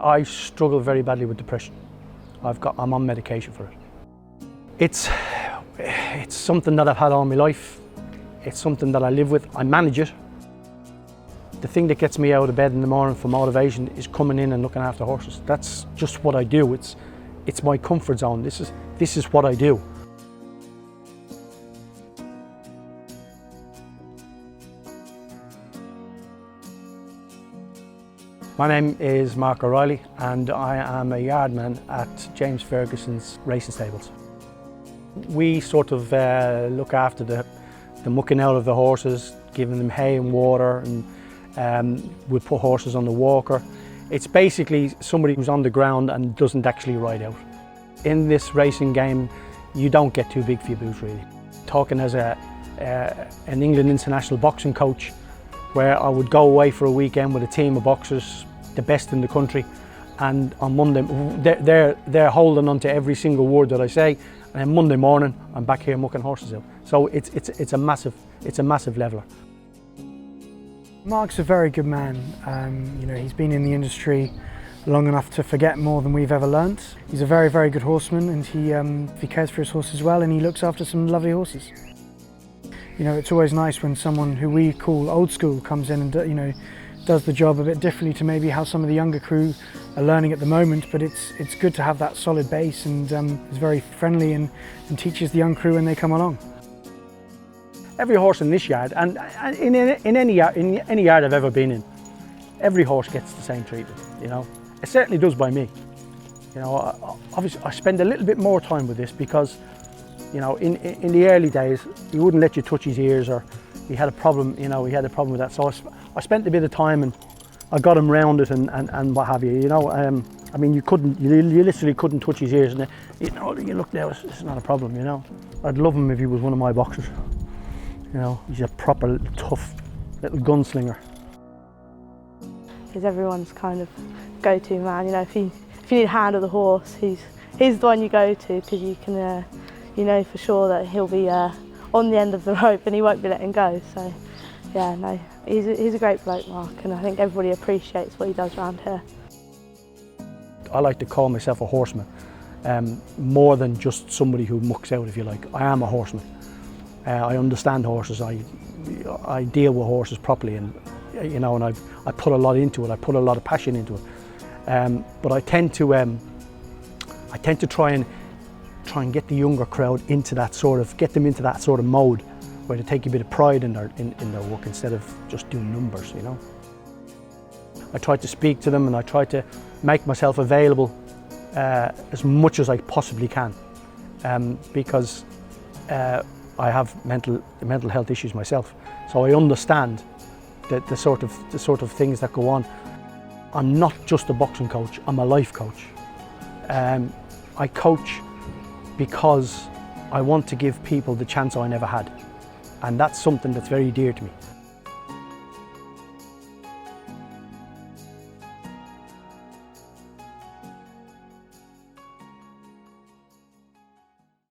I struggle very badly with depression. I'm on medication for it. It's something that I've had all my life. It's something that I live with. I manage it. The thing that gets me out of bed in the morning for motivation is coming in and looking after horses. That's just what I do. It's my comfort zone. This is what I do. My name is Mark OReilly and I am a yardman at James Ferguson's Racing stables. We sort of look after the mucking out of the horses, giving them hay and water, and we put horses on the walker. It's basically somebody who's on the ground and doesn't actually ride out. In this racing game, you don't get too big for your boots really. Talking as an England international boxing coach, where I would go away for a weekend with a team of boxers, the best in the country, and on Monday they're holding on to every single word that I say, and then Monday morning I'm back here mucking horses out. So it's a massive leveler. Mark's a very good man. You know, he's been in the industry long enough to forget more than we've ever learnt. He's a very, very good horseman, and he cares for his horses well, and he looks after some lovely horses. You know, it's always nice when someone who we call old school comes in and, you know, does the job a bit differently to maybe how some of the younger crew are learning at the moment, but it's good to have that solid base, and is very friendly and teaches the young crew when they come along. Every horse in this yard, and in any yard I've ever been in, every horse gets the same treatment, you know. It certainly does by me. You know, obviously I spend a little bit more time with this because, you know, in the early days, he wouldn't let you touch his ears, or he had a problem, you know, he had a problem with that. So I spent a bit of time and I got him round it and what have you, you know. I mean, you literally couldn't touch his ears, and you know, you look now, it's not a problem, you know. I'd love him if he was one of my boxers. You know, he's a proper tough little gunslinger. He's everyone's kind of go-to man, you know. If you need a hand with a horse, he's the one you go to, because you can, you know for sure that he'll be on the end of the rope and he won't be letting go. So, yeah, no, he's a great bloke, Mark, and I think everybody appreciates what he does around here. I like to call myself a horseman, more than just somebody who mucks out, if you like. I am a horseman. I understand horses. I deal with horses properly, and you know, and I put a lot into it. I put a lot of passion into it. But I tend to try and get the younger crowd into that sort of mode where they take a bit of pride in their work instead of just doing numbers, you know. I try to speak to them and I try to make myself available as much as I possibly can, because I have mental health issues myself, so I understand the sort of things that go on. I'm not just a boxing coach, I'm a life coach. I coach because I want to give people the chance I never had, and that's something that's very dear to me.